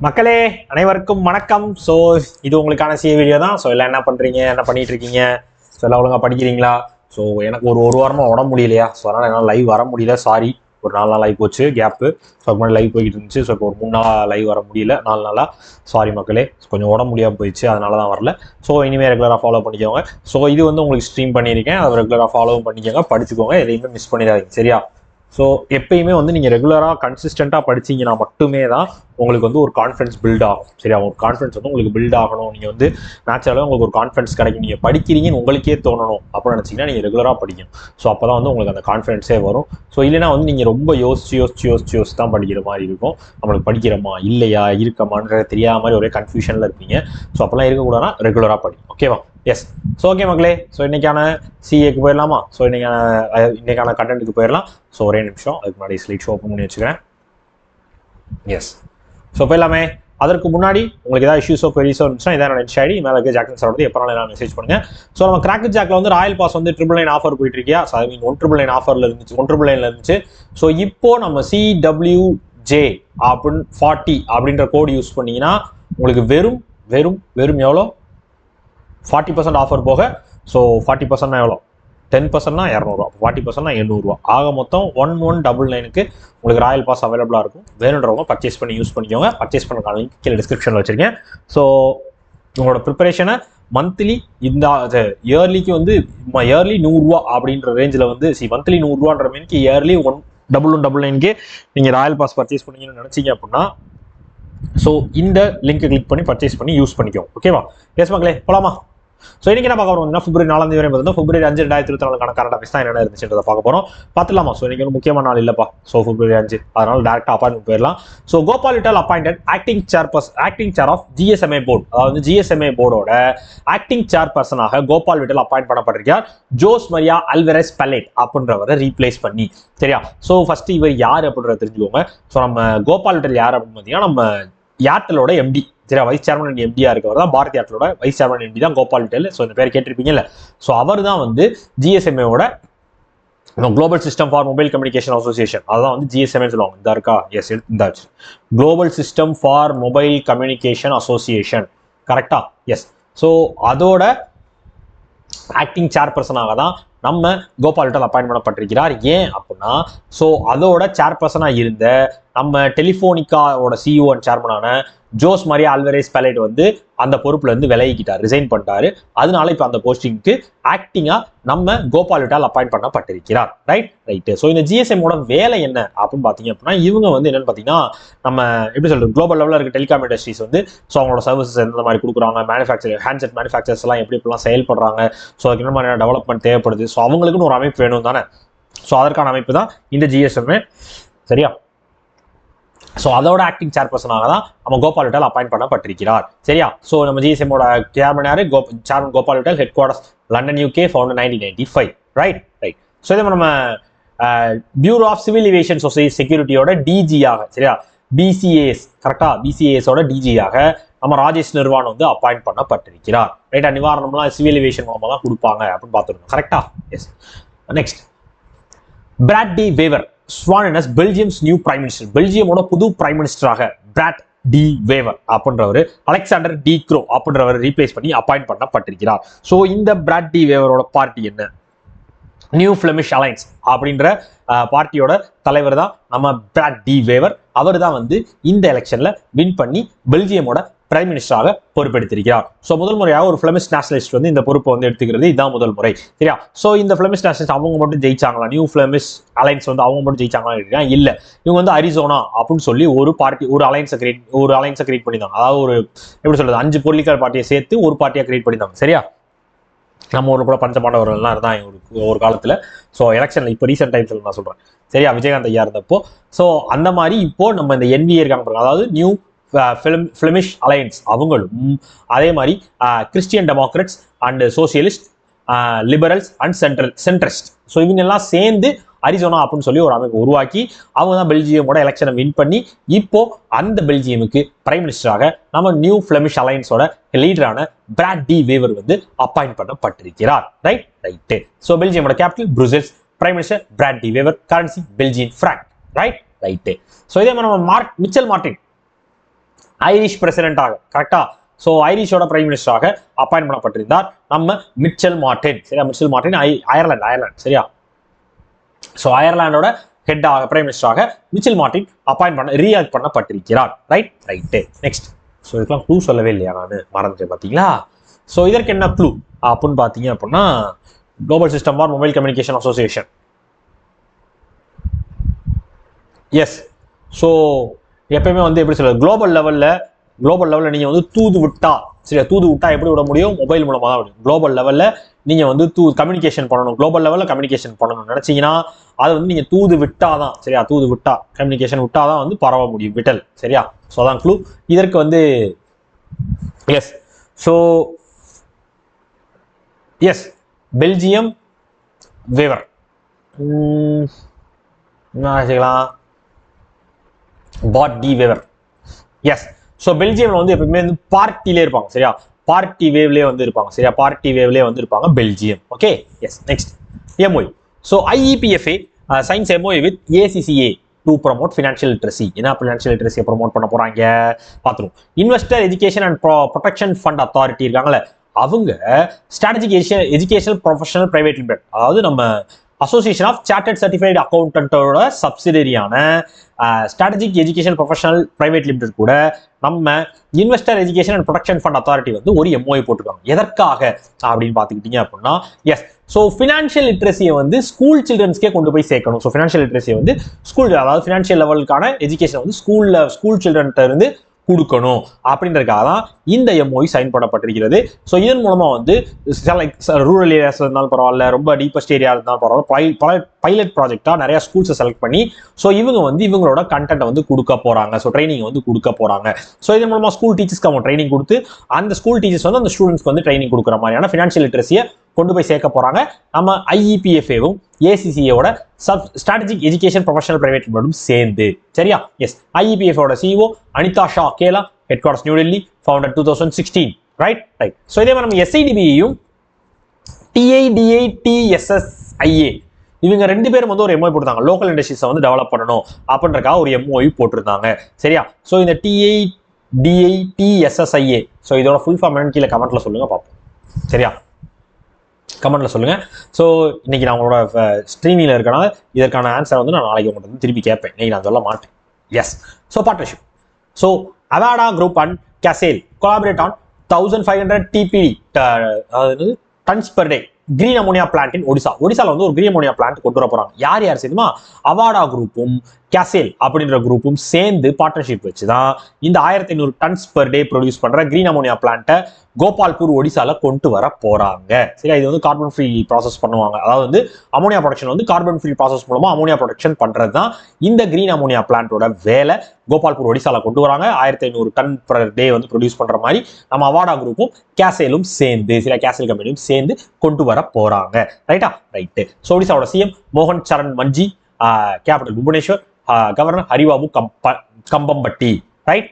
மக்களே அனைவருக்கும் வணக்கம். ஸோ இது உங்களுக்கான வீடியோ தான். ஸோ எல்லாம் என்ன பண்ணுறீங்க, என்ன பண்ணிட்டு இருக்கீங்க? ஸோ எல்லாம் ஒழுங்காக படிக்கிறீங்களா? ஸோ எனக்கு ஒரு வாரமாக உடம்பு முடியலையா, ஸோ அதனால் என்னால் லைவ் வர முடியல. சாரி, ஒரு 4 நாள் ஆகி போச்சு கேப்பு. ஸோ அதுக்கு முன்னாடி லைவ் போய்கிட்டு இருந்துச்சு. ஸோ இப்போ ஒரு 3 நாளாக லைவ் வர முடியல, 4 நாளாக. சாரி மக்களே, கொஞ்சம் உடம்பு முடியாமல் போயிடுச்சு, அதனால தான் வரல. ஸோ இனிமேல் ரெகுலராக ஃபாலோ பண்ணிக்கோங்க. ஸோ இது வந்து உங்களுக்கு ஸ்ட்ரீம் பண்ணியிருக்கேன், அதை ரெகுலராக ஃபாலோவும் பண்ணிக்கோங்க, படிச்சுக்கோங்க, எதையுமே மிஸ் பண்ணிடாதீங்க, சரியா? ஸோ எப்பயுமே வந்து நீங்கள் ரெகுலராக கன்சிஸ்டண்ட்டாக படிச்சிங்கன்னா மட்டுமே தான் உங்களுக்கு வந்து ஒரு கான்ஃபிடன்ஸ் பில்ட் ஆகும், சரியா? ஒரு கான்ஃபிடன்ஸ் வந்து உங்களுக்கு பில்ட் ஆகணும். நீங்கள் வந்து நேச்சுரலாக உங்களுக்கு ஒரு கான்ஃபிடன்ஸ் கிடைக்கும். நீங்கள் படிக்கிறீங்கன்னு உங்களுக்கே தோணணும் அப்படின்னு நினச்சிங்கன்னா நீங்கள் ரெகுலராக படிக்கணும். ஸோ அப்போ தான் வந்து உங்களுக்கு அந்த கான்ஃபிடன்ஸே வரும். ஸோ இல்லைனா வந்து நீங்கள் ரொம்ப யோசிச்சு தான் படிக்கிற மாதிரி இருக்கும். நம்மளுக்கு படிக்கிறோமா இல்லையா, இருக்கமான்ற தெரியாத மாதிரி ஒரே கன்ஃபியூஷனில் இருப்பீங்க. ஸோ அப்போல்லாம் இருக்கக்கூடாதுன்னா ரெகுலராக படிக்கும், ஓகேவா? எஸ். ஸோ ஓகே மக்களே, ஸோ இன்னைக்கான சிஏக்கு போயிடலாமா? ஸோ இன்னைக்கான கண்டென்ட்டுக்கு போயிடலாம். ஸோ ஒரே நிமிஷம், அதுக்கு முன்னாடி ஸ்லைட் ஷோ ஓப்பன் பண்ணி வச்சுக்கிறேன். எஸ். ஸோ போயிடலாமே. அதற்கு முன்னாடி உங்களுக்கு ஏதாவது இஷ்யூஸோ பெரியஸோ இருந்துச்சுன்னா இதான் என்னோட ஐடி மேலே இருக்க ஜாக்சன் சார் வந்து எப்போ நான் மெசேஜ் பண்ணுங்க. ஸோ நம்ம கிராக் ஜாக்ல வந்து ராயல் பாஸ் வந்து 999 ஆஃபர் போயிட்டு இருக்கியா? ஸோ ஐ மீன் 199 ஆஃபரில் இருந்துச்சு, 199 இருந்துச்சு. ஸோ இப்போ நம்ம CWJ அப்படின்னு 40 அப்படின்ற கோடு யூஸ் பண்ணீங்கன்னா உங்களுக்கு வெறும் வெறும் வெறும் எவ்வளோ? 40% ஆஃபர் போக. ஸோ 40% எவ்வளோ? 10% 200 ரூபா, 40% 800 ரூபா. ஆக மொத்தம் 1199க்கு உங்களுக்கு ராயல் பாஸ் அவைலபிளாக இருக்கும். வேணுன்றவங்க பர்ச்சேஸ் பண்ணி யூஸ் பண்ணிக்கோங்க. பர்ச்சேஸ் பண்ணுறதுக்கான லிங்க் கீழே டிஸ்கிரிப்ஷனில் வச்சிருக்கேன். ஸோ உங்களோட ப்ரிப்பரேஷனை மந்த்லி இந்த இயர்லிக்கு வந்து இயர்லி 100 ரூபா அப்படின்ற ரேஞ்சில் வந்து மந்த்லி 100 ரூபான்ற மீனுக்கு இயர்லி 1199க்கு நீங்கள் ராயல் பாஸ் பர்ச்சேஸ் பண்ணீங்கன்னு நினச்சிங்க அப்படின்னா ஸோ இந்த லிங்க் கிளிக் பண்ணி பர்ச்சேஸ் பண்ணி யூஸ் பண்ணிக்கோங்க, ஓகேவா? எஸ் மக்களே, போலாமா? ஸோ இன்னைக்கு என்ன பார்க்க போறோம்? பிப்ரவரி 4 வரை பார்த்தீங்கன்னா பிப்ரவரி 5 2024 கரண்ட் அஃபேர்ஸ் தான் என்ன இருந்துச்சுன்றதை பார்க்க போறோம். பார்த்துலாமா? ஸோ இன்னைக்கு ஒரு முக்கியமான நாள் இல்லப்பா. ஸோ பிப்ரவரி 5, அதனால டேரக்டா அப்பாயின்மெண்ட் போயிடலாம். So Gopal Vittal appointed acting chair of GSMA board, அதாவது GSMA போர்டோட ஆக்டிங் சேர் பர்சனாக கோபால் விட்டல் அப்பாயிண்ட் பண்ணப்பட்டிருக்கார். ஜோஸ் மரியா அல்வெரஸ் பெலேட் அப்படின்றவரை ரீப்ளேஸ் பண்ணி, சரியா? ஸோ ஃபர்ஸ்ட் இவர் யார் அப்படின்றத தெரிஞ்சுக்கோங்க. ஸோ நம்ம கோபால் விட்டல் யார் அப்படின்னு பார்த்தீங்கன்னா நம்ம ஏர்டெலோட MD, சரியா? வைஸ் சேர்மன் அண்ட் MD இருக்கவர் தான் பாரதி ஏர்டெலோட வைஸ் சேர்மன் MD தான் கோபால் விட்டல். ஸோ இந்த பேர் கேட்டிருப்பீங்கல்ல. ஸோ அவர் தான் வந்து GSMAவோட global system for mobile communication association, அதான் வந்து GSMA சொல்லுவாங்க. இந்த இருக்கா? எஸ், இந்த global system for mobile communication association, கரெக்டா? எஸ். ஸோ அதோட ஆக்டிங் சேர்பர்சனாக தான் நம்ம கோபால் விட்டல் அப்பாயின்ட் பண்ணப்பட்டிருக்கிறார். ஏன் அப்படின்னா ஸோ அதோட சேர்பர்சனாக இருந்த நம்ம டெலிஃபோனிக்காவோட CEO and சேர்மனான Jose Maria Alvarez பெலேட் வந்து அந்த பொறுப்புல இருந்து விலகிக்கிட்டார், ரிசைன் பண்ணிட்டாரு. அதனால இப்போ அந்த போஸ்டிங்க்கு ஆக்டிங்கா நம்ம கோபால் விட்டல் அப்பாயிண்ட் பண்ணப்பட்டிருக்கிறார். ரைட். ஸோ இந்த GSMோட வேலை என்ன அப்படின்னு பார்த்தீங்க அப்படின்னா இவங்க வந்து என்னன்னு பார்த்தீங்கன்னா நம்ம எப்படி சொல்றது, குளோபல் லெவலில் இருக்க டெலிகாம் இண்டஸ்ட்ரீஸ் வந்து ஸோ அவங்களோட சர்வீசஸ் எந்த மாதிரி கொடுக்குறாங்க, ஹேண்ட்செட் மேனுஃபேக்சர்ஸ் எல்லாம் எப்படிலாம் செயல்படுறாங்க, ஸோ அதுக்கு என்ன மாதிரியான டெவலப்மெண்ட் தேவைப்படுது, ஸோ அவங்களுக்குன்னு ஒரு அமைப்பு வேணும் தானே. ஸோ அதற்கான அமைப்பு தான் இந்த GSMA, சரியா? ஸோ அதோட ஆக்டிங் சேர்பர்சனாக தான் நம்ம கோபால் விட்டல் அப்பாயிண்ட் பண்ணப்பட்டிருக்கிறார், சரியா? ஸோ நம்ம GSMோட சேர்மன் யாரு? Chairman Gopal Vittal, head quarters London UK, founder 1995. Right. So இதை நம்ம பியூரோ ஆஃப் சிவில் ஏவியேஷன் செக்யூரிட்டியோட DG-யாக, சரியா? BCAS, கரெக்டா? BCAS-ஓட DG-யாக நம்ம ராஜேஷ் நிர்வாணம் வந்து அப்பாயிண்ட் பண்ணப்பட்டிருக்கிறார். ரைட்டா? நிவாரணம்லாம் சிவில் ஏவியேஷன் மூலமாக தான் கொடுப்பாங்க அப்படின்னு பார்த்துருக்கோம், கரெக்டா? Yes. Next, Bart De Wever sworn as Belgium's new prime minister. பெல்ஜியமோட புது பிரைம் மினிஸ்டராக பிராட் டி வேவர் அப்படின்றவர் அலெக்சாண்டர் டி க்ரோ அப்படின்றவர் ரீப்ளேஸ் பண்ணி அப்பாயிண்ட் பண்ணப்பட்டிருக்கிறார். ஸோ இந்த பிராட் டி வேவரோட பார்ட்டி என்ன? நியூ ஃபிளமிஷ் அலைன்ஸ் அப்படின்ற பார்ட்டியோட தலைவர் தான் நம்ம பிராட் டி வேவர். அவர் தான் வந்து இந்த எலெக்ஷன்ல வின் பண்ணி பெல்ஜியமோட பிரைம் மினிஸ்டராக பொறுப்பெடுத்திருக்கிறார். ஸோ முதல் முறையாக ஒரு ஃபிளமிஷ் நேஷனலிஸ்ட் வந்து இந்த பொறுப்பை வந்து எடுத்துக்கிறது இதுதான் முதல் முறை, சரியா? ஸோ இந்த ஃபிளமிஷ் நேஷனலிஸ்ட் அவங்க மட்டும் ஜெயிச்சாங்களா? நியூ ஃபிளமிஷ் அலைன்ஸ் வந்து அவங்க மட்டும் ஜெயிச்சாங்களா? இல்ல, இவங்க வந்து அரிசோனா அப்படின்னு சொல்லி ஒரு பார்ட்டி, ஒரு அலைன்ஸை கிரியேட் பண்ணியிருந்தாங்க. அதாவது ஒரு எப்படி சொல்றது, 5 பொலிட்டிக்கல் பார்ட்டியை சேர்த்து ஒரு பார்ட்டியை கிரியேட் பண்ணியிருந்தாங்க, சரியா? நம்ம ஊரில் கூட பஞ்சபாண்டவர்கள்லாம் இருந்தாங்க ஒரு காலத்தில். ஸோ எலெக்ஷனில் இப்போ ரீசெண்ட் டைம்ஸில் நான் சொல்கிறேன், சரியா? விஜயகாந்த் ஐயா இருந்தப்போ. ஸோ அந்த மாதிரி இப்போ நம்ம இந்த NVA இருக்காங்க, அதாவது நியூ ஃபிளமிஷ் அலையன்ஸ், அவங்களும் அதே மாதிரி Christian democrats and socialist, liberals and centrist, so இவங்க எல்லாம் சேர்ந்து அரிசோனா அப்படின்னு சொல்லி ஒரு அமைப்பு உருவாக்கி அவங்க தான் பெல்ஜியமோட எலெக்ஷனை வின் பண்ணி இப்போ அந்த பெல்ஜியமுக்கு பிரைம் மினிஸ்டராக நம்ம நியூ ஃபிளமிஷ் அலையன்ஸோட லீடரான பிராட் டி வேவர் வந்து அப்பாயிண்ட் பண்ணப்பட்டிருக்கிறார். ரைட். ஸோ பெல்ஜியமோட capital Brussels, prime minister Bart De Wever, currency Belgian franc. Right. So இதே மாதிரி நம்ம மிச்சல் மார்டின் ஐரிஷ் பிரசிடென்டாக, கரெக்டா? ஸோ ஐரிஷோட பிரைம் மினிஸ்டராக அப்பாயின்ட் பண்ணப்பட்டிருந்தார் நம்ம மிச்சல் மார்டின். சரியா? மிச்சல் மார்டின் அயர்லாந்து சரியா? ஸோ அயர்லாண்டோட ஹெட்டாக பிரைம் மினிஸ்டராக மிச்சல் மார்டின் ரீஎலக்ட் பண்ணப்பட்டிருக்கிறார். ரைட்டு. நெக்ஸ்ட். ஸோ இதுக்கெல்லாம் க்ளூ சொல்லவே இல்லையா, நான் மறந்துட்டேன் பார்த்தீங்களா? ஸோ இதற்கு என்ன க்ளூ அப்படின்னு பார்த்தீங்க அப்படின்னா, global system for mobile communication association. Yes. So எப்பயுமே வந்து எப்படி சொல்றது, குளோபல் லெவலில் நீங்கள் வந்து தூது விட்டா, சரியா? தூது விட்டா எப்படி விட முடியும்? மொபைல் மூலமாக தான் விடும். குளோபல் லெவலில் நீங்கள் வந்து கம்யூனிகேஷன் பண்ணணும், குளோபல் லெவலில் கம்யூனிகேஷன் பண்ணணும்னு நினச்சிங்கன்னா அதை வந்து நீங்கள் தூது விட்டாதான், சரியா? தூது விட்டா, கம்யூனிகேஷன் விட்டாதான் வந்து பரவ முடியும், விட்டல். சரியா? ஸோ அதான் க்ளூ. இதற்கு வந்து yes. So yes, Belgium Wever. என்ன வச்சுக்கலாம்? Bart De Wever. Yes. So பெல்ஜியம்ல வந்து எப்பவுமே வந்து பார்ட்டிலே இருப்பாங்க, சரியா? பார்ட்டி வேவ்லேயே வந்து இருப்பாங்க, சரியா? பார்ட்டி வேவ்லேயே வந்து இருப்பாங்க Belgium. Okay. Yes. Next. MOU. So IEPFA signs MOU with ACCA to promote financial literacy. என்ன ஃபினான்ஷியல் லிட்ரஸியை ப்ரமோட் பண்ண போறாங்க பார்த்துருவோம். Investor Education and Protection Fund Authority இருக்காங்கல்ல, அவங்க Strategic Educational Professional Private Limited, அதாவது நம்ம அசோசியேஷன் ஆஃப் சார்ட்டர்ட் சர்டிஃபைடு அக்கௌண்டன்ட்டோட சப்சிடரியான Strategic Education Professional Private Limited கூட நம்ம Investor Education and Protection Fund Authority வந்து ஒரு எம்ஓஐ போட்டிருக்காங்க. எதற்காக அப்படின்னு பார்த்துக்கிட்டீங்க அப்படின்னா, எஸ். ஸோ ஃபினான்ஷியல் லிட்ரஸியை வந்து ஸ்கூல் சில்ட்ரன்ஸ்க்கே கொண்டு போய் சேர்க்கணும். ஸோ ஃபினான்ஷியல் லிட்ரஸியை வந்து ஸ்கூல், அதாவது ஃபினான்ஷியல் லெவலுக்கான எஜுகேஷன் வந்து ஸ்கூல் சில்ட்ரன்ட்ட இருந்து கொடுக்கணும் அப்படின்றதுக்காக தான் இந்த எம்ஓஐ சைன் பண்ணப்பட்டிருக்கிறது. ஸோ இதன் மூலமா வந்து ரூரல் ஏரியாஸ் இருந்தாலும் பரவாயில்ல, ரொம்ப டீப்பஸ்ட் ஏரியா இருந்தாலும் பரவாயில்ல, பைலட் ப்ராஜெக்டா நிறைய ஸ்கூல்ஸை செலக்ட் பண்ணி ஸோ இவங்க வந்து இவங்களோட கண்டென்ட்டை வந்து கொடுக்க போறாங்க. ஸோ ட்ரைனிங் வந்து கொடுக்க போறாங்க. ஸோ இதன் மூலமா ஸ்கூல் டீச்சர்ஸ்க்கு அவங்க ட்ரைனிங் கொடுத்து அந்த ஸ்கூல் டீச்சர்ஸ் வந்து அந்த ஸ்டூடெண்ட்ஸ்க்கு வந்து ட்ரைனிங் கொடுக்குற மாதிரியான ஃபினான்ஷியல் லிட்ரஸியை கொண்டு போய் சேர்க்க போறாங்க. நம்ம ஐஇபிஎஃப்ஏவும் ஏசிசிஏவோட ஸ்ட்ராட்டஜிக் எஜுகேஷன் ப்ரொஃபஷனல் பிரைவேட் லிமிடெடும் சேர்ந்து, சரியா? எஸ். ஐஇபிஎஃப்ஓட CEO Anita Shah Kela, headquarters New Delhi, founded 2016. Right. So இதே மாதிரி நம்ம எஸ்ஐடிபியையும் டிஐடிஐடிஎஸ்எஸ்ஐஏ இவங்க ரெண்டு பேரும் வந்து ஒரு எம்ஓஐ போட்டிருந்தாங்க. லோக்கல் இண்டஸ்ட்ரீஸை வந்து டெவலப் பண்ணணும் அப்படின்றக்காக ஒரு எம்ஓஐ போட்டிருந்தாங்க, சரியா? ஸோ இந்த டிஐடிஐடிஎஸ்எஸ்ஐஏ, ஸோ இதோட ஃபுல் ஃபார்ம் என்னன்னு கீழே கமெண்ட்ல சொல்லுங்க பார்ப்போம், சரியா? கமெண்ட்ல சொல்லுங்க. ஸோ இன்னைக்கு நான் உங்களோட ஸ்ட்ரீமிங்ல இருக்கனால இதற்கான ஆன்சர் வந்து நான் நாளைக்கு உங்கள்கிட்ட திருப்பி கேட்பேன், இன்னைக்கு நான் சொல்ல மாட்டேன். Yes. So partnership. So Avaada group and Kesel collaborate on 1500 TPD அதாவது tons per day green ammonia plant in ஒடிசால வந்து ஒரு கிரீன் அமோனியா பிளான்ட் கொண்டு வர போறாங்க. யார் சேர்ந்துமா? அவாடா குரூப்பும் கேசேல் அப்படின்ற குரூப்பும் சேர்ந்து பார்ட்னர்ஷிப் வச்சுதான் இந்த 1500 டன்ஸ் பெர் டே ப்ரொடியூஸ் பண்ற கிரீன் அமோனியா பிளான்ட்டை கோபால்பூர் ஒடிசால கொண்டு வர போறாங்க. சரியா? இது வந்து கார்பன் ஃப்ரீ ப்ராசஸ் பண்ணுவாங்க. அதாவது வந்து அமோனியா ப்ரொடக்ஷன் வந்து கார்பன் ஃப்ரீ ப்ராசஸ் மூலமா அமோனியா ப்ரொடக்ஷன் பண்றது தான் இந்த கிரீன் அமோனியா பிளான்ட்டோட வேலை. கோபால்பூர் ஒடிசால கொண்டு வராங்க. 1500 டன் பர் டே வந்து ப்ரொடியூஸ் பண்ற மாதிரி நம்ம அவாடா குரூப்பும் கேசேலும் சேர்ந்து, சரியா, கேசேல் கம்பெனியும் சேர்ந்து கொண்டு வர போறாங்க. ரைட்டா? ரைட்டு. ஸோ ஒடிசாவோட சிஎம் மோகன் Charan Majhi, capital Bhubaneswar, governor Haribabu Kambhampati. Right.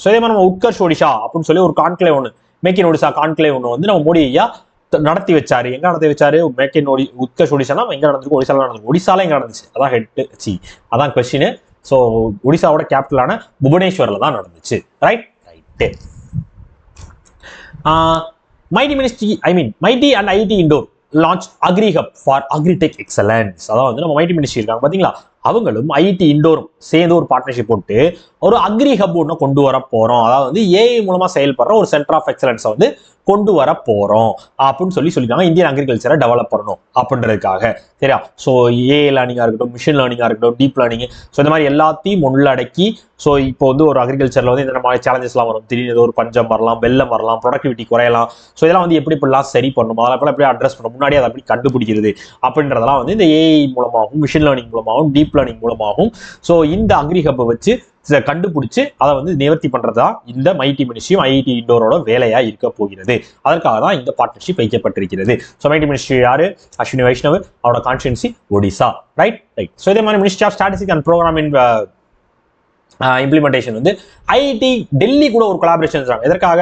So இதே மாதிரி நம்ம உட்கர்ஷ் ஒடிஷா அப்படின்னு சொல்லி ஒரு கான்க்ளேவ் ஒன்று, மேக் இன் ஒடிசா கான்க்ளேவ் ஒன்று வந்து நம்ம மோடி ஐயா நடத்தி வச்சாரு. எங்க நடத்தி வச்சாரு? மேக் இன் உட்கர்ஷ் ஒடிசானா எங்க நடந்திருக்கு? ஒடிசால நடந்திருக்கு. ஒடிசால எங்க நடந்துச்சு? அதான் அதான் கொஸ்டின். ஸோ ஒடிசாவோட கேபிட்டலான புவனேஸ்வர்ல தான் நடந்துச்சு. Right. Mighty and IT Indore launch agri hub for agritech excellence. அதாவது நம்ம மைட்டி மினிஸ்ட்ரி இருக்காங்க பாத்தீங்களா, அவங்களும் ஐடி இண்டோரும் சேர்ந்து ஒரு பார்ட்னர்ஷிப் போட்டு ஒரு அக்ரி ஹப் ஒன்று கொண்டு வர போறோம். அதாவது வந்து ஏஐ மூலமா செயல்படுற ஒரு சென்டர் ஆஃப் எக்ஸலன்ஸை வந்து கொண்டு வர போறோம் அப்படின்னு சொல்லியிருக்காங்க. இந்தியன் அக்ரிகல்ச்சரை டெவலப் பண்ணணும் அப்படின்றதுக்காக, சரியா? ஸோ ஏஐ லேர்னிங்கா இருக்கட்டும், மிஷின் லேர்னிங்கா இருக்கட்டும், டீப் லேர்னிங், ஸோ இந்த மாதிரி எல்லாத்தையும் உள்ளடக்கி ஸோ இப்போ வந்து ஒரு அக்ரிகல்ச்சர்ல வந்து இந்த மாதிரி சேலஞ்சஸ்லாம் வரும். திடீர்னு ஏதோ ஒரு பஞ்சம் வரலாம், வெள்ளம் வரலாம், ப்ரொடக்டிவிட்டி குறையலாம். ஸோ இதெல்லாம் வந்து எப்படிலாம் சரி பண்ணணும், அதெல்லாம் எப்படி அட்ரஸ் பண்ணணும், முன்னாடி அதை எப்படி கண்டுபிடிக்கிறது அப்படின்றதெல்லாம் வந்து இந்த ஏஐ மூலமாகவும், மிஷின் லேர்னிங் மூலமாகவும், டீப் லேர்னிங் மூலமாகவும் ஸோ இந்த அக்ரி ஹப்பை வச்சு கண்டுபிடிச்சு அதை வந்து நிவர்த்தி பண்றதுதான் இந்த மைட்டி மினிஸ்ட்ரியும் ஐஐடி இண்டோரோட வேலையா இருக்க போகிறது. அதற்காக தான் இந்த பார்ட்னர்ஷிப் வைக்கப்பட்டிருக்கிறது. ஸோ மைட்டி மினிஸ்ட்ரி யாரு? அஸ்வினி வைஷ்ணவ், அவரோட கான்ஸ்டிட்யூன்சி ஒடிசா. ரைட். ஸோ இதே மாதிரி ministry of statistics and programme implementation வந்து ஐஐடி டெல்லி கூட ஒரு கொலாபரேஷன் இருக்காங்க. எதற்காக?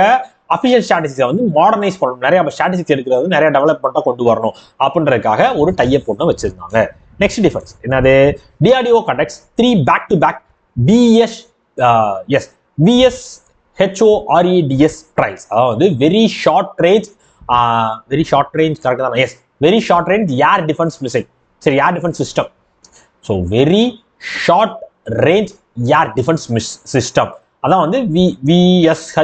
அஃபிஷியல் ஸ்டாட்டிஸ்டிக்ஸை வந்து மாடர்னைஸ் பண்ணணும், நிறைய ஸ்டாட்டிஸ்டிக்ஸ் எடுக்கிறது நிறைய டெவலப்மெண்ட்டாக கொண்டு வரணும் அப்படின்றதுக்காக ஒரு டைப் ஒன்று வச்சிருந்தாங்க. நெக்ஸ்ட் டிஃபரன்ஸ் என்னது? DRDO conducts 3 back to back BS HOREDS price, அதாவது வெரி ஷார்ட் ரேஞ்ச் கரெக்ட் தான், yes, very short range air defence missile. சரி, air defence system. So very short range air defence system, அதான் வந்து VSHORADS.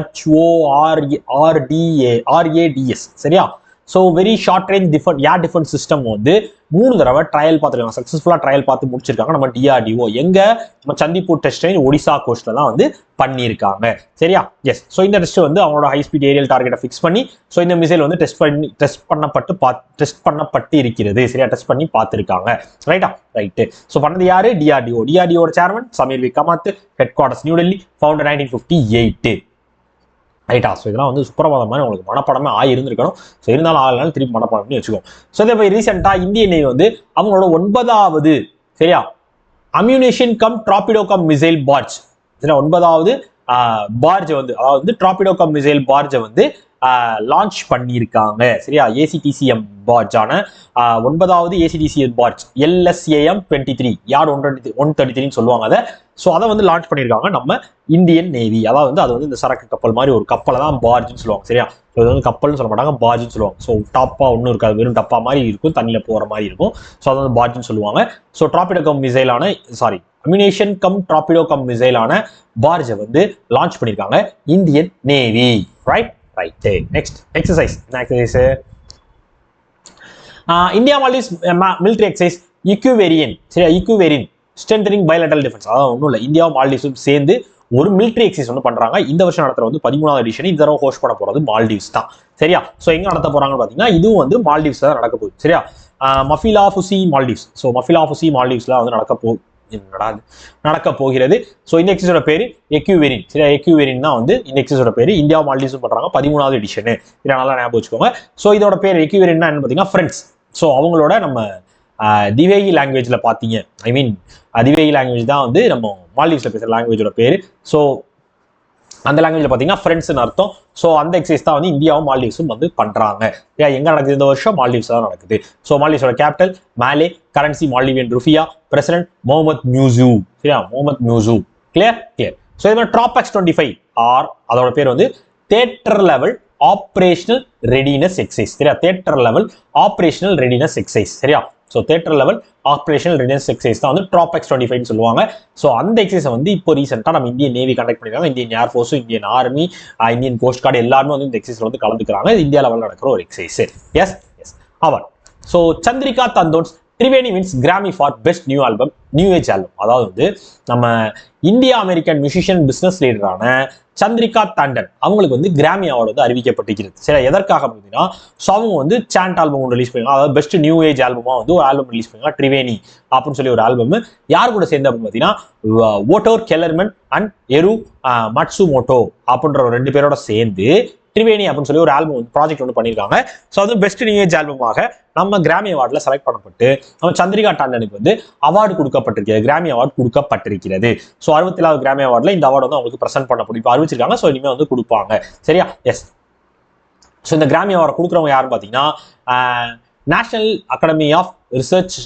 சரியா? So very short range air defence system வந்து 3 தடவை trial பார்த்துருக்காங்க, சக்ஸஸ்ஃபுல்லாக ட்ரையல் பார்த்து முடிச்சிருக்காங்க நம்ம DRDO. எங்க? நம்ம சந்திப்பூர் டெஸ்ட் ரேஞ்ச் ஒடிசா கோஸ்ட்ல தான் வந்து பண்ணியிருக்காங்க. சரியா? எஸ். ஸோ இந்த டெஸ்ட் வந்து அவங்களோட ஹை ஸ்பீட் ஏரியல் டார்கெட்டை ஃபிக்ஸ் பண்ணி, ஸோ இந்த மிசைல் வந்து டெஸ்ட் பண்ணப்பட்டு இருக்கிறது. சரியா? டெஸ்ட் பண்ணி பார்த்துருக்காங்க. ரைட்டா? ரைட்டு. ஸோ பண்ணது யாரு? DRDO. DRDO chairman Sameer V Kamat, headquarters New Delhi, founder 1958. ரைட்டா? ஸோ இதெல்லாம் வந்து சுப்பிரபாதம் மாதிரி உங்களுக்கு மனப்படமே ஆயிருந்திருக்கணும். ஸோ இருந்தாலும் ஆகலாம், திருப்பி மனப்படம் பண்ணி வச்சுக்கோங்க. ஸோ இதே போய் ரீசெண்டாக இந்திய நேவி வந்து அவங்களோட 9வது, சரியா, ammunition cum torpedo come missile barge, சரியா, 9வது பார்ஜை வந்து, அதாவது டார்பிடோ கம் மிசைல் பார்ஜை வந்து லான்ச் பண்ணியிருக்காங்க. சரியா? ACTCM பார்ஜான 9வது ACTCM பார்ஜ் LSAM 23 யார்ட் 133 சொல்லுவாங்க அதை. ஸோ அதை வந்து லான்ச் பண்ணியிருக்காங்க நம்ம இந்தியன் நேவி. அதாவது வந்து அது வந்து இந்த சரக்கு கப்பல் மாதிரி ஒரு கப்பலை தான் பார்ஜுன்னு சொல்லுவாங்க. சரியா? ஸோ இது வந்து கப்பல்னு சொல்ல மாட்டாங்க, பார்ஜுன்னு சொல்லுவாங்க. ஸோ டாப்பா ஒன்றும் இருக்காது, வெறும் டப்பா மாதிரி இருக்கும், தண்ணியில் போகிற மாதிரி இருக்கும். ஸோ அதை வந்து பார்ஜுன்னு சொல்லுவாங்க. ஸோ டார்பிடோ கம் மிசைலான அம்யூனேஷன் கம் டார்பிடோ கம் மிசைலான பார்ஜை வந்து லான்ச் பண்ணியிருக்காங்க Indian Navy. Right. Next exercise. என்ன exercise? India Maldives military exercise Ekuverin. சரியா? Ekuverin strengthening bilateral defence. அதாவது ஒன்றும் இல்லை, இந்தியாவும் மால்டீவ்ஸும் சேர்ந்து ஒரு மிலிட்டரி எக்ஸசைஸ் வந்து பண்றாங்க. இந்த வருஷம் நடத்துற வந்து 13வது எடிஷன். இந்த தடவை ஹோஸ்ட் பண்ண போறது மால்டீவ்ஸ் தான். சரியா? ஸோ எங்க நடத்த போறாங்கன்னு பாத்தீங்கன்னா இதுவும் வந்து மால்டீவ்ஸ் தான் நடக்க போகுது. சரியா? மஃபிலா ஃபுசி மால்டீவ்ஸ். ஸோ மஃபிலா ஃபுசி மால்டீவ்ஸ்ல வந்து நடக்க போகிறது. ஸோ இந்த எக்ஸசைஸோட பேரு எக்யூவேரியன். சரியா? எக்யூவேரியன் தான் வந்து இந்த எக்ஸசைஸோட பேரு. இந்தியா மால்டீவ்ஸும் பண்றாங்க 13வது எடிஷன். இதை நல்லா ஞாபகம் வச்சுக்கோங்க. ஸோ இதோட பேர் எக்யூவேரியன் என்ன பாத்தீங்கன்னா ஃப்ரெண்ட்ஸ். ஸோ அவங்களோட நம்ம திவேகி லாங்குவேஜ்ல பாத்தீங்க, திவேகி லாங்குவேஜ் தான் வந்து நம்ம மால்டீவ்ஸ்ல பேசுற லாங்குவேஜோட பேரு. ஸோ அந்த லாங்குவேஜ்ல பாத்தீங்கன்னா ஃப்ரெண்ட்ஸ்னு அர்த்தம். ஸோ அந்த எக்ஸசைஸ் தான் வந்து இந்தியாவும் மால்டீவ்ஸும் வந்து பண்றாங்க. எங்க நடக்குது இந்த வருஷம்? மால்டீவ்ஸ் தான் நடக்குது. ஸோ மால்டீவ்ஸோட கேபிட்டல் மாலே, கரன்சி மால்டிவியன் ருஃபியா, பிரசிடென்ட் முகமது மியூசு. சரியா? முகமது மியூசு. கிளியர். ஸோ இது மாதிரி ட்ராபெக்ஸ் 25 அதோட பேர் வந்து theatre level operational readiness exercise. சரியா? Theatre level operational readiness exercise. சரியா? So theatre level operational readiness exercise தான் வந்து ட்ராபெக்ஸ் 25 சொல்லுவாங்க. ஸோ அந்த எக்ஸசைஸ் வந்து இப்போ ரீசெண்டாக நம்ம இந்தியன் நேவி கண்டக்ட் பண்ணிருக்காங்க. இந்தியன் ஏர்ஃபோர்ஸும், Indian Army, Indian Coast Guard எல்லாருமே வந்து இந்த எக்ஸசைஸ்ல வந்து கலந்துக்கிறாங்க. இது இந்தியா லெவலில் நடக்கிற ஒரு எக்ஸசைஸ். எஸ். அவர் so Chandrika Tandon's Triveni wins Grammy for best new album, new age album. அதாவது வந்து நம்ம இந்தியா அமெரிக்கன் மியூசிஷியன் பிசினஸ் லீடரான சந்திரிகா தாண்டன் அவங்களுக்கு வந்து கிராமி அவார்டு வந்து அறிவிக்கப்பட்டிருக்கிறது. சரி, எதற்காக பார்த்தீங்கன்னா ஸோ அவங்க வந்து சாண்ட் ஆல்பம் ஒன்று ரிலீஸ் பண்ணிருக்காங்க. அதாவது பெஸ்ட் நியூ ஏஜ் ஆல்பமா வந்து ஒரு ஆல்பம் ரிலீஸ் பண்ணிருக்காங்க, ட்ரிவேணி அப்படின்னு சொல்லி ஒரு ஆல்பம். யார் கூட சேர்ந்து அப்படின்னு பார்த்தீங்கன்னா ஓட்டோர் கெல்லர்மன் அண்ட் எரு மட்சுமோட்டோ அப்படின்ற 2 பேரோட சேர்ந்து ட்ரிவேணி அப்படின்னு சொல்லி ஒரு ஆல்பம் ப்ராஜெக்ட் வந்து பண்ணியிருக்காங்க. ஸோ அது பெஸ்ட் நியூ ஏஜ் ஆல்பமாக நம்ம கிராமி அவார்டில் செலக்ட் பண்ணப்பட்டு நம்ம சந்திரிகா டாண்டனுக்கு வந்து அவார்டு கொடுக்கப்பட்டிருக்கிறது, கிராமி அவார்டு கொடுக்கப்பட்டிருக்கிறது. ஸோ 67வது கிராமி அவார்டில் இந்த அவார்டு வந்து அவங்களுக்கு ப்ரெசென்ட் பண்ணப்படும். இப்போ அறிவிச்சிருக்காங்க. ஸோ இனிமேல் வந்து கொடுப்பாங்க. சரியா? எஸ். ஸோ இந்த கிராமி அவார்டு கொடுக்குறவங்க யாருன்னு பார்த்தீங்கன்னா national academy of research,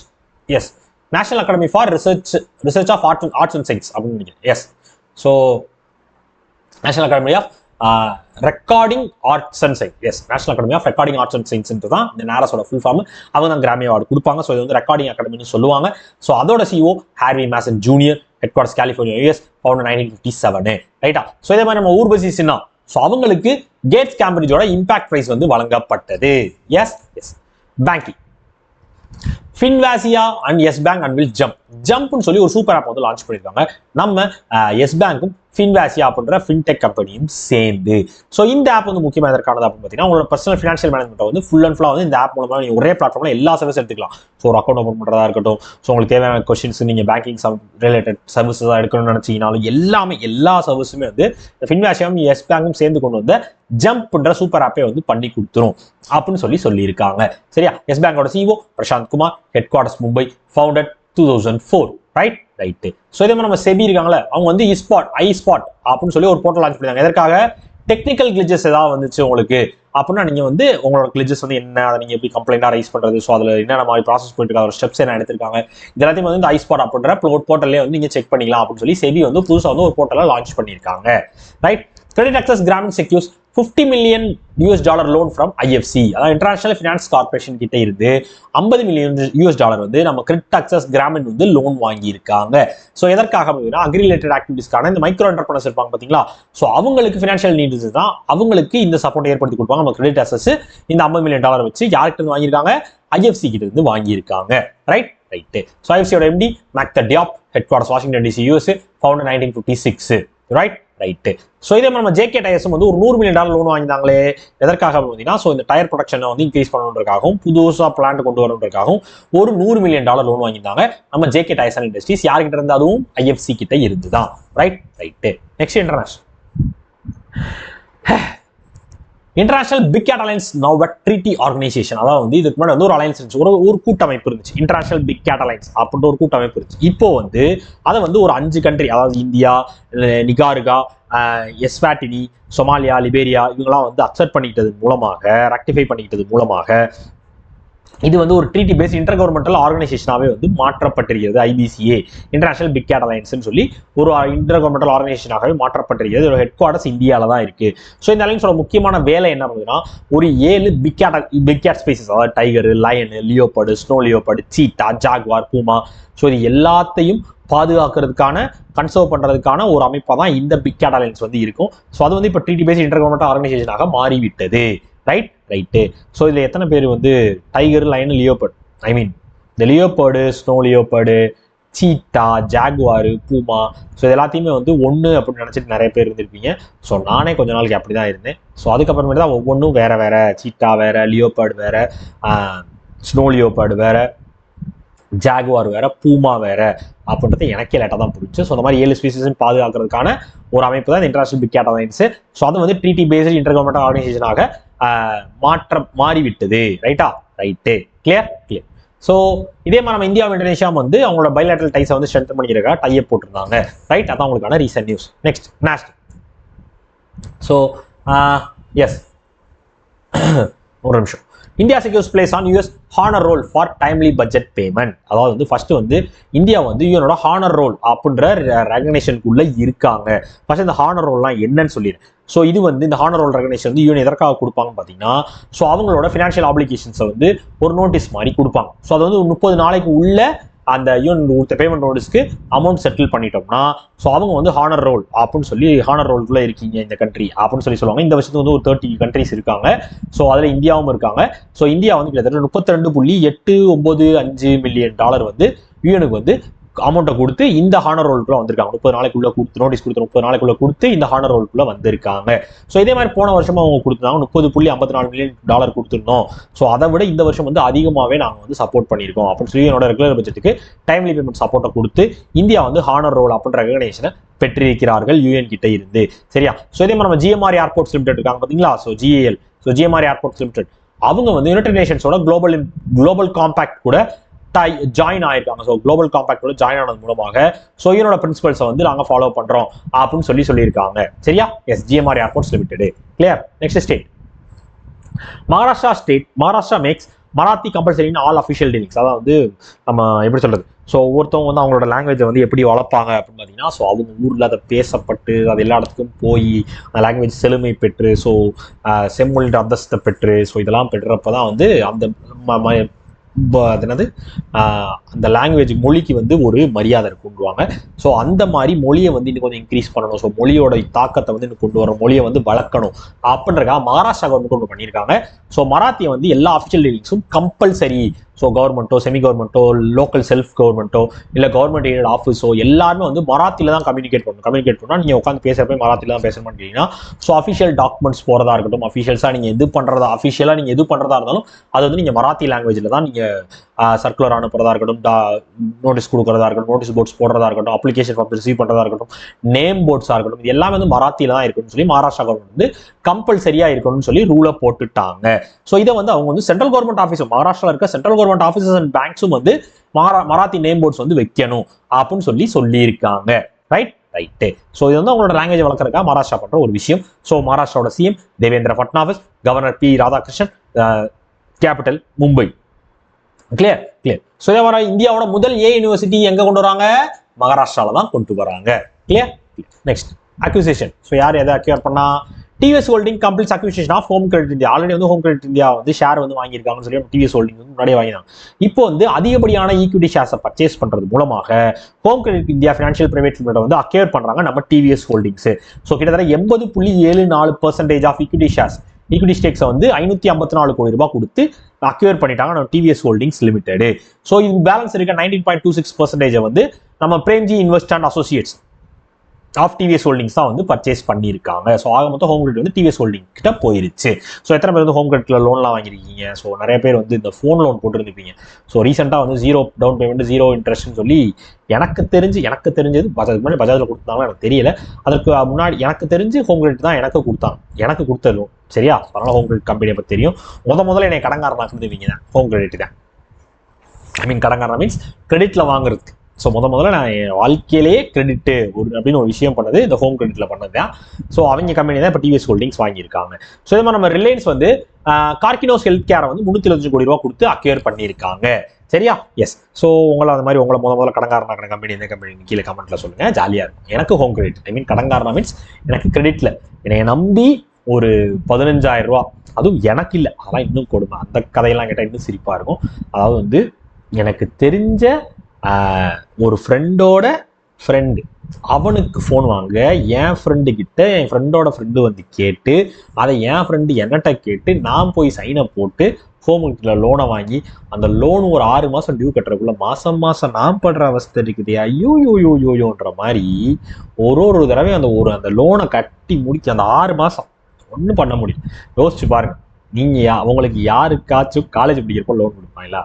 yes, national academy for research of arts and science அப்படின்னு நினைக்கிறேன். Yes. So national academy of recording arts and science. Yes, national academy of recording arts and science தான் இந்த நேரஸோட full form. அவங்க தான் கிராமி award கொடுப்பாங்க. So இது வந்து recording அகாடமின்னு சொல்லுவாங்க. ஸோ அதோட CEO Harvey Mason junior, headquarters California US, founder 1957. ரைட்டா? ஸோ இதே மாதிரி நம்ம ஊர்வசி சின்ஹா, ஸோ அவங்களுக்கு கேட்ஸ் கேம்பிரிட்ஜோட இம்பாக்ட் பிரைஸ் வந்து வழங்கப்பட்டது. எஸ். பேங்கி Finvasia and Yes Bank and will ஜம்ப்னு சொல்லி ஒரு சூப்பர் ஆப் வந்து லான்ச் பண்ணியிருக்காங்க. நம்ம எஸ் பேங்க்கும் ஃபின்வாசியா அப்படின்ற ஃபின்டெக் கம்பெனியும் சேர்ந்து. ஸோ இந்த ஆப் வந்து முக்கியமாக எதற்கானது அப்படின்னு பார்த்தீங்கன்னா உங்களோட பர்சனல் ஃபினான்ஷியல் மேனேஜ்மெண்ட் வந்து ஃபுல் அண்ட் ஃபுல்லாக வந்து இந்த ஆப் மூலமாக நீங்கள் ஒரே பிளாட்ஃபார்மில் எல்லா சர்வீஸ் எடுத்துக்கலாம். ஸோ ஒரு அக்கௌண்ட் ஓப்பன் பண்ணுறதா இருக்கட்டும், ஸோ உங்களுக்கு தேவையான கொஸ்டின்ஸ் நீங்கள் பேங்கிங் ரிலேட்டட் சர்வீஸாக எடுக்கணும்னு நினச்சிங்கனாலும் எல்லாமே எல்லா சர்வீஸுமே வந்து ஃபின்வாசியாவும் எஸ் பேங்கும் சேர்ந்து கொண்டு வந்த ஜம்ப்ன்ற சூப்பர் ஆப்பை வந்து பண்ணி கொடுத்துரும் அப்படின்னு சொல்லியிருக்காங்க. சரியா? எஸ் பேங்கோட CEO Prashant Kumar, headquarters Mumbai, founded 2004. Right. So இதே மாதிரி நம்ம செபி இருக்காங்களே, அவங்க வந்து ஐஸ்பாட் அப்படின்னு சொல்லி ஒரு போர்ட்டல் லான்ச் பண்ணிருக்காங்க. எதற்காக? டெக்னிக்கல் கிளிச்சஸ் ஏதாவது வந்துச்சு உங்களுக்கு அப்படின்னா நீங்க வந்து உங்களோட கிளிச்சஸ் வந்து என்ன, அதை நீங்க எப்படி கம்ப்ளைண்டா ரைஸ் பண்றது, ஸோ அதுல என்னென்ன மாதிரி ப்ராசஸ் போயிட்டு இருக்காங்க, ஒரு ஸ்டெப்ஸ் என்ன எடுத்திருக்காங்க, இது எல்லாத்தையும் வந்து இந்த ஐஸ்பாட் அப்படின்ற போர்ட்டலே வந்து நீங்க செக் பண்ணிக்கலாம் அப்படின்னு சொல்லி செபி வந்து புதுசாக வந்து ஒரு போர்ட்டலை லான்ச் பண்ணியிருக்காங்க. Right? Credit access Gramin secures $50 million loan from IFC, அதாவது இன்டர்நேஷனல் ஃபினான்ஸ் கார்பரேஷன் கிட்ட இருந்து $50 million வந்து நம்ம கிரெடிட் அக்சஸ் கிராமின் வந்து லோன் வாங்கியிருக்காங்க. ஸோ எதற்காக அப்படின்னா அக்ரி ரிலேட்டட் ஆக்டிவிட்டிஸ்க்கான இந்த மைக்ரோ என்டர்பிரனர்ஸ் இருப்பாங்க பார்த்தீங்களா, ஸோ அவங்களுக்கு ஃபினான்ஷியல் நீட்ஸ் தான், அவங்களுக்கு இந்த சப்போர்ட் ஏற்படுத்தி கொடுப்பாங்க. நம்ம கிரெடிட் அக்சஸ் இந்த $50 million வச்சு யார்கிட்ட இருந்து வாங்கியிருக்காங்க, ஐஎஃப்சி கிட்ட இருந்து வாங்கியிருக்காங்க. ரைட். ஸோ ஐஎஃப்சியோட MD Makhtar Diop, headquarters Washington DC, US, founder 1956. Right. So இதே மாதிரி நம்ம ஜேகே டயர்ஸும் வந்து ஒரு $100 million லோன் வாங்கினாங்களே, எதற்காக பார்த்தீங்கன்னா ஸோ இந்த டயர் ப்ரொடக்ஷனை வந்து இன்க்ரீஸ் பண்ணணுன்றதுக்காகவும் புதுசாக பிளான்ட் கொண்டு வரணுன்றதுக்காகவும் ஒரு $100 million லோன் வாங்கியிருந்தாங்க நம்ம ஜேகே டயர்ஸ் அண்ட் இண்டஸ்ட்ரீஸ். யார்கிட்ட இருந்து, அதுவும் ஐஎஃப்சி கிட்ட இருந்து தான். Right. Next International big gate Alliance now a treaty organisation. அதாவது வந்து இதுக்கு முன்னாடி வந்து ஒரு அலையன்ஸ் இருந்துச்சு, ஒரு கூட்டமைப்பு இருந்துச்சு, இன்டர்நேஷனல் பிக் கேட் அலையன்ஸ் அப்படின்ற ஒரு கூட்டமைப்பு இருந்துச்சு. இப்போ வந்து அதை வந்து ஒரு 5 கண்ட்ரி, அதாவது இந்தியா, நிகார்கா, எஸ்வாட்டினி, சொமாலியா, லிபேரியா இவங்கெல்லாம் வந்து அக்செப்ட் பண்ணிக்கிட்டது மூலமாக, ரெக்டிஃபை பண்ணிக்கிட்டது மூலமாக இது வந்து ஒரு ட்ரீட்டி பேஸ் இன்டர் கவர்மெண்டல் ஆர்கனைசேஷனாகவே வந்து மாற்றப்பட்டிருக்கிறது. ஐபிசிஏ, இன்டர்நேஷனல் பிக் கேட் அலையன்ஸ்னு சொல்லி ஒரு இன்டர் கவர்மெண்டல் ஆர்கனைசேஷனாகவே மாற்றப்பட்டிருக்கிறது. இதோட ஹெட் குவார்ட்டர்ஸ் இந்தியாவில் தான் இருக்கு. ஸோ இந்த அலையன்ஸோட முக்கியமான வேலை என்ன அப்படின்னா, ஒரு 7 பிக் கேட் ஸ்பீசிஸ், அதாவது டைகரு, லயனு, லியோபர்டு, ஸ்னோ லியோபர்டு, சீட்டா, ஜாக்வார், பூமா, ஸோ இது எல்லாத்தையும் பாதுகாக்கிறதுக்கான, கன்சர்வ் பண்றதுக்கான ஒரு அமைப்பாக தான் இந்த பிக் கேட் அலையன்ஸ் வந்து இருக்கும். ஸோ அது வந்து இப்போ ட்ரீட்டி பேஸ் இன்டர் கவர்மெண்டல் ஆர்கனைசேஷனாக மாறிவிட்டது. ரைட். ஸோ இதில் எத்தனை பேர் வந்து டைகர், லைன், லியோபர்டு, ஐ மீன் இந்த லியோபர்டு, ஸ்னோ லியோபர்டு, சீட்டா, ஜாக்வாரு, பூமா, ஸோ இது எல்லாத்தையுமே வந்து ஒன்று அப்படின்னு நினச்சிட்டு நிறைய பேர் இருந்திருப்பீங்க. ஸோ நானே கொஞ்ச நாளைக்கு அப்படி தான் இருந்தேன். ஸோ அதுக்கப்புறமேட்டு தான் ஒவ்வொன்றும் வேற வேற, சீட்டா வேற, லியோபர்டு வேற, ஸ்னோ லியோபர்டு வேற, ஜாகுவார் வேற, பூமா வேற அப்படின்றது எனக்கே லேட்டாக தான் புரிஞ்சு. ஸோ அந்த மாதிரி 7 ஸ்பீசிஸும் பாதுகாக்கிறதுக்கான ஒரு அமைப்பு தான் இந்த international big gate alliance. So அது வந்து ட்ரீட்டி பேஸ்டு இன்டர் கவர்மெண்டல் ஆர்கனைசேஷனாக மாறிவிட்டது. ரைட்டா? கிளியர். ஸோ இதே மாதிரி நம்ம இந்தியா, இந்தோனேஷியா வந்து அவங்களோட பைலேட்டரல் டைஸை வந்து ஸ்ட்ரென்தன் பண்ணிக்கிறக்கா டைப் போட்டிருந்தாங்க. ரைட். அதான் உங்களுக்கான recent news. Next national. So yes, ஒரு நிமிஷம். India secures place on US honour roll for timely budget payment. அதாவது வந்து ஃபர்ஸ்ட் வந்து இந்தியா வந்து யூஎனோட ஹானர் ரோல் அப்படின்ற ரெகனைசேஷனுக்குள்ள இருக்காங்க. ஃபர்ஸ்ட் இந்த ஹானர் ரோல்லாம் என்னன்னு சொல்லிடுறேன். ஸோ இது வந்து இந்த ஹானர் ரோல் ரெகனைசேஷன் வந்து யூஎன் எதற்காக கொடுப்பாங்கன்னு பார்த்தீங்கன்னா, ஸோ அவங்களோட ஃபினான்ஷியல் ஆப்ளிகேஷன்ஸை வந்து ஒரு நோட்டீஸ் மாதிரி கொடுப்பாங்க. ஸோ அது வந்து 30 நாளைக்கு உள்ள அந்த யூஎன் கொடுத்த பேமெண்ட் நோட்டீஸ்க்கு அமௌண்ட் செட்டில் பண்ணிட்டோம்னா, ஸோ அவங்க வந்து ஹானர் ரோல் அப்படின்னு சொல்லி, ஹானர் ரோல்குள்ளே இருக்கீங்க இந்த கண்ட்ரி அப்படின்னு சொல்லுவாங்க. இந்த வருஷத்துக்கு வந்து ஒரு 30 கண்ட்ரிஸ் இருக்காங்க. ஸோ அதில் இந்தியாவும் இருக்காங்க. ஸோ இந்தியா வந்து கிட்டத்தட்ட $32.895 மில்லியன் வந்து யூஎனுக்கு வந்து அமௌண்ட்டை கொடுத்து இந்த ஹானர் ரோலுக்குள்ள வந்திருக்காங்க. 30 நாளைக்குள்ள கொடுத்து நோட்டீஸ் கொடுத்து 30 நாளைக்குள்ள கொடுத்து இந்த ஹானர் ரோலுக்குள்ள வந்திருக்காங்க. ஸோ இதே மாதிரி போன வருஷமா அவங்க கொடுத்தாங்க $30.54 மில்லியன் கொடுத்துருந்தோம். ஸோ அதை விட இந்த வருஷம் வந்து அதிகமாகவே நாங்கள் வந்து சப்போர்ட் பண்ணியிருக்கோம் அப்படின்னு சொல்லி என்னோட ரெகுலர் பட்ஜெட்டுக்கு டைம்லி பேமெண்ட் சப்போர்ட்டை கொடுத்து இந்தியா வந்து ஹானர் ரோல் அப்படின்ற ரெகனைசேஷனை பெற்றிருக்கிறார்கள் யூஎன் கிட்ட இருந்து. சரியா? ஸோ இதே மாதிரி நம்ம ஜிஎம்ஆர் ஏர்போர்ட்ஸ் லிமிடெட் இருக்காங்க பார்த்தீங்களா, so GAL, so GMR airports Limited, அவங்க வந்து யுனைடெட் நேஷன்ஸோட குளோபல் காம்பாக்ட் கூட ஜாயின் ஆயிருக்காங்க. ஸோ குளோபல் காம்பாக்டோட ஜாயின் ஆனது மூலமாக ஸோ என்னோட பிரின்சிபல்ஸை வந்து நாங்கள் ஃபாலோ பண்றோம் அப்படின்னு சொல்லியிருக்காங்க. சரியா? Yes, GMR airports limited. Clear. Next state, Maharashtra state. Maharashtra makes Marathi compulsory in all official dealings. அதாவது வந்து நம்ம எப்படி சொல்றது, ஸோ ஒவ்வொருத்தவங்க வந்து அவங்களோட லாங்குவேஜை வந்து எப்படி வளர்ப்பாங்க அப்படின்னு பார்த்தீங்கன்னா, ஸோ அவங்க ஊரில் அதை பேசப்பட்டு அது எல்லா இடத்துக்கும் போய் அந்த லாங்குவேஜ் செழுமை பெற்று, ஸோ செம்மொழின்ற அந்தஸ்தை பெற்று, ஸோ இதெல்லாம் பெற்றப்ப தான் வந்து அந்த என்னது அந்த லாங்குவேஜ் மொழிக்கு வந்து ஒரு மரியாதை கொண்டுவாங்க. ஸோ அந்த மாதிரி மொழியை வந்து இன்னும் கொஞ்சம் இன்க்ரீஸ் பண்ணணும். ஸோ மொழியோட தாக்கத்தை வந்து இன்னும் கொண்டு வர, மொழியை வந்து வளர்க்கணும் அப்படின்றக்காக மகாராஷ்டிரா கவர்மெண்ட் கொண்டு பண்ணியிருக்காங்க. ஸோ மராத்தியை வந்து எல்லா அஃபிஷியல் டீலிங்ஸும் கம்பல்சரி, ஸோ கவர்மெண்ட்டோ, செமி கவர்மெண்ட்டோ, லோக்கல் செல்ஃப் கவர்மெண்ட்டோ, இல்லை கவர்மெண்ட் எய்டட் ஆஃபீஸோ எல்லாருமே வந்து மராத்தியில் தான் கம்யூனிகேட் பண்ணால் நீங்கள் உட்காந்து பேசுகிறப்ப மராத்தியில் தான் பேசணும்னு கேட்டீங்கன்னா, ஸோ அஃபிஷியல் டாக்குமெண்ட்ஸ் போகிறதா இருக்கட்டும், அஃபிஷியலாக நீங்கள் எது பண்ணுறதா இருந்தாலும் அது வந்து நீங்கள் மராத்தி லாங்குவேஜில் தான் நீங்கள் சர்க்குலர் அனுப்புறதா இருக்கட்டும், நோட்டீஸ் கொடுக்குறதா இருக்கட்டும், நோட்டீஸ் போர்ட்ஸ் போடுறதா இருக்கட்டும், அப்ளிகேஷன் ஃபார்ம் ரிசீவ் பண்ணுறதா இருக்கட்டும், நேம் போர்ட்ஸாக இருக்கட்டும், இது எல்லாமே வந்து மராத்தியில் தான் இருக்குன்னு சொல்லி மகாராஷ்டிரா கவர்மெண்ட் வந்து கம்பல்சரியாக இருக்கணும்னு சொல்லி ரூலை போட்டுட்டாங்க. ஸோ இதை வந்து அவங்க வந்து சென்ட்ரல் கவர்மெண்ட் ஆஃபீஸும், மகாராஷ்டிரா இருக்க சென்ட்ரல் கவர்மெண்ட் ஆஃபீஸஸ் அண்ட் பேங்க்ஸும் வந்து மராத்தி நேம் போர்ட்ஸ் வந்து வைக்கணும் அப்படின்னு சொல்லியிருக்காங்க. ரைட். ஸோ இது வந்து அவங்களோட லாங்குவேஜ் வளர்க்கறதுக்காக மகாராஷ்டிரா பண்ற ஒரு விஷயம். ஸோ மகாராஷ்டிராவோட CM Devendra Fadnavis, governor P Radhakrishnan, capital Mumbai. Clear. So இதை வர இந்தியாவோட முதல் யூனிவர்சிட்டி எங்க கொண்டு வராங்க? மகாராஷ்டிரால தான் கொண்டு வராங்க. கிளியர். Next accusation. ஸோ யார் எதை அக்யூர் பண்ணா? TVS holding complete acquisition of home credit India. Already வந்து ஹோம் கிரெடிட் இந்தியா வந்து ஷேர் வந்து வாங்கியிருக்காங்கன்னு சொல்லி டிவிஎஸ் ஹோல்டிங் வந்து முன்னாடியே வாங்கினாங்க. இப்போ வந்து அதிகப்படியான ஈக்விட்டி ஷேர்ஸை பர்ச்சேஸ் பண்றது மூலமாக home credit India financial private limited வந்து அக்யூர் பண்றாங்க நம்ம டிவிஎஸ் ஹோல்டிங்ஸ். ஸோ கிட்டத்தட்ட 80.74% ஆஃப் ஈக்விட்டி ஷேர்ஸ், ஈக்விட்டி ஸ்டேக்ஸை வந்து 554 கோடி ரூபாய் கொடுத்து அக்யூர் பண்ணிட்டாங்க நம்ம டிவிஎஸ் ஹோல்டிங்ஸ் லிமிடெட். ஸோ இது பேலன்ஸ் இருக்க 19.26% வந்து நம்ம Premji invest and associates of TVS holdings தான் வந்து பர்ச்சேஸ் பண்ணியிருக்காங்க. ஸோ ஆக மொத்தம் ஹோம் கிரெடிட் வந்து டிவிஎஸ் ஹோல்டிங் கிட்ட போயிருச்சு. ஸோ எத்தனை பேர் வந்து ஹோம் கிரெடிட்ல லோன்லாம் வாங்கியிருக்கீங்க? ஸோ நிறைய பேர் வந்து இந்த ஃபோன் லோன் போட்டுருந்துப்பீங்க. ஸோ ரீசெண்டாக வந்து 0 டவுன் பேமெண்ட் 0 இன்ட்ரெஸ்ட்னு சொல்லி எனக்கு தெரிஞ்சது பஜாஜில் கொடுத்தாங்களா எனக்கு தெரியல. அதற்கு முன்னாடி எனக்கு தெரிஞ்சு ஹோம் கிரெடிட் தான் எனக்கு கொடுத்தாங்க, எனக்கு கொடுத்த லோன். சரியா? அதனால ஹோம் கிரெடிட் கம்பெனியை பற்றி தெரியும். முதல்ல என்னை கடங்காரனாக்குதுவீங்க தான் ஹோம் கிரெடிட் தான். ஐ மீன் கடங்காரனா மீன்ஸ் கிரெடிட்ல வாங்குறதுக்கு. ஸோ முதல்ல நான் என் வாழ்க்கையிலேயே கிரெடிட் அப்படின்னு ஒரு விஷயம் பண்ணது இந்த ஹோம் கிரெடிட்ல பண்ணது தான். ஸோ அவங்க கம்பெனி தான் இப்போ டிவிஎஸ் ஹோல்டிங்ஸ் வாங்கியிருக்காங்க. ஸோ இது மாதிரி நம்ம ரிலையன்ஸ் வந்து கார்கினோஸ் ஹெல்த் கேரை வந்து 325 கோடி ரூபா கொடுத்து அக்யூர் பண்ணியிருக்காங்க. சரியா? எஸ். ஸோ உங்களை அந்த மாதிரி உங்களை முதல்ல கடங்காரனாக்கிற கம்பெனி எந்த கம்பெனி கீழே கமெண்ட்ல சொல்லுங்க. ஜாலியா இருக்கும். எனக்கு ஹோம் கிரெடிட் ஐ மீன் கடங்காரனா மீன்ஸ் எனக்கு கிரெடிட்ல என்னை நம்பி ஒரு 15,000 ரூபா, அதுவும் எனக்கு இல்லை, அதெல்லாம் இன்னும் கொடுமை. அந்த கதையெல்லாம் கேட்டால் இன்னும் சிரிப்பா இருக்கும். அதாவது வந்து எனக்கு தெரிஞ்ச ஒரு ஃப்ரெண்டோட ஃப்ரெண்டு அவனுக்கு ஃபோன் வாங்க என் ஃப்ரெண்டு கிட்ட என் ஃப்ரெண்டோட ஃப்ரெண்டு வந்து கேட்டு அதை என் ஃப்ரெண்டு என்னட்ட கேட்டு நான் போய் சைனை போட்டு ஹோம் கிரெடிட்ல லோனை வாங்கி அந்த லோன் ஒரு 6 மாதம் டியூ கட்டுறதுக்குள்ள மாதம் நான் படுற அவஸ்தை இருக்குது. ஐயோன்ற மாதிரி ஒரு தடவை அந்த லோனை கட்டி முடிக்க அந்த 6 மாதம் ஒன்றும் பண்ண முடியும். யோசிச்சு பாருங்க. உங்களுக்கு யாருக்காச்சும் காலேஜ் படிக்கிறப்போ லோன் கொடுப்பாங்களா?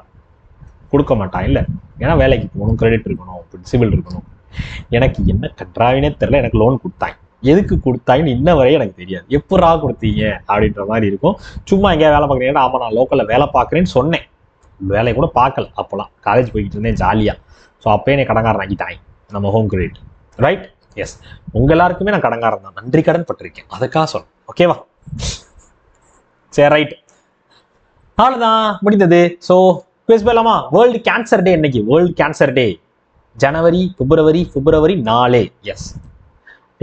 கொடுக்க மாட்டான். இல்லை, ஏன்னா வேலைக்கு போகணும், கிரெடிட் இருக்கணும், சிவில் இருக்கணும். எனக்கு என்ன கன்றாவினே தெரியல. எனக்கு லோன் கொடுத்தாங்க, எதுக்கு கொடுத்தாங்கன்னு இன்ன வரையும் எனக்கு தெரியாது. எப்படா கொடுத்தீங்க அப்படின்ற மாதிரி இருக்கும். சும்மா எங்கேயா வேலை பார்க்குறீங்கன்னா, ஆமாம் நான் லோக்கலில் வேலை பார்க்குறேன்னு சொன்னேன். வேலையை கூட பார்க்கல அப்போலாம், காலேஜ் போய்கிட்டு இருந்தேன் ஜாலியாக. ஸோ அப்போயே என்னை கடங்காரன் ஆக்கிட்டாங்க நம்ம ஹோம் கிரெடிட். ரைட்? எஸ். உங்க எல்லாருக்குமே நான் கடங்காரன் தான், நன்றி கடன் பட்டிருக்கேன். அதுக்காக சொன்னேன். ஓகேவா? சரி, ரைட். அவ்வளோதான், முடிந்தது. ஸோ பேசலாமா? வேர்ல்டு கேன்சர் டே இன்னைக்கு. வேர்ல்டு கேன்சர் டே ஜனவரி பிப்ரவரி 4. எஸ்.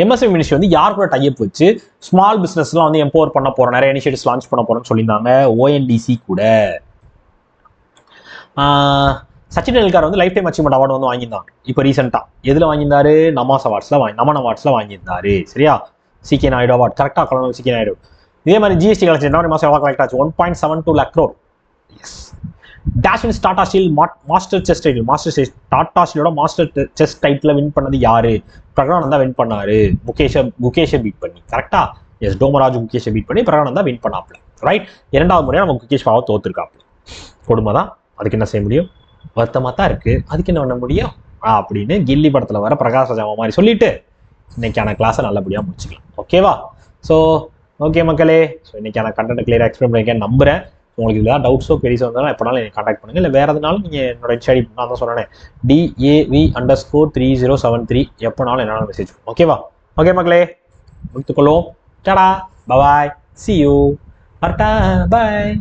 எம்எஸ்எம்இ மினிஸ்ட்ரி வந்து யார் கூட டைப் வச்சு ஸ்மால் பிசினஸ்லாம் வந்து எம்பவர் பண்ண போறோம், நிறைய இனிஷியேட்டிவ்ஸ் லான்ச் பண்ண போறோம்னு சொல்லியிருந்தாங்க. ஓஎன்டிசி கூட. சச்சின் டெண்டுல்கர் வந்து லைஃப் டைம் அச்சீவ்மெண்ட் அவார்டு வந்து வாங்கியிருந்தாங்க இப்போ ரீசெண்டாக. எதில் வாங்கியிருந்தாரு? நமன் அவார்ட்ஸ்ல வாங்கியிருந்தாரு. சரியா? சிகே நாயுடு அவார்ட். கரெக்டாக கலந்து சிகே நாயுடு. இதே மாதிரி ஜிஎஸ்டி கலெக்ஷன் ஜனவரி மாதம் எவ்வளோ கலெக்ட் ஆச்சு? 1.72 lakh crore. Yes. Dash Tata Steel Masters chess title, Tata ஸ்டீலோட மாஸ்டர் செஸ் டைட்டில் வின் பண்ணது யாரு? பிரகனானந்தா வின் பண்ணாரு, முகேஷை பீட் பண்ணி. கரெக்டா? எஸ். டோமராஜ் முகேஷை பீட் பண்ணி பிரகனானந்தா வின் பண்ணாப்ல. ரைட்? 2வது முறையாக நம்ம முகேஷ் பாவ தோத்துருக்காப்ல. கொடுமை தான், அதுக்கு என்ன செய்ய முடியும்? வருத்தமாக தான் இருக்கு, அதுக்கு என்ன பண்ண முடியும் அப்படின்னு கில்லி படத்தில் வர பிரகாஷ் ராஜாவா மாதிரி சொல்லிட்டு இன்னைக்கான கிளாஸை நல்லபடியாக முடிச்சுக்கலாம். ஓகேவா? ஸோ ஓகே மக்களே, ஸோ இன்னைக்கான கண்டென்ட் கிளியராக எக்ஸ்பிளைன் பண்ணியிருக்கேன் நம்புறேன். உங்களுக்கு ஏதாவது டவுட்ஸோ பெரிசோ வந்தாலும் எப்போனாலும் எனக்கு கான்டாக்ட் பண்ணுங்க. இல்லை வேறு எதுனாலும் நீங்கள் என்னோட இன்ஸ்டாடி நான் தான் சொன்னேன் DAV_3073 எப்போனாலும் என்னால் மெசேஜ். ஓகேவா? ஓகே மக்களே, முடித்துக்கொள்வோம். டாடா, பாய், see you, பாய்.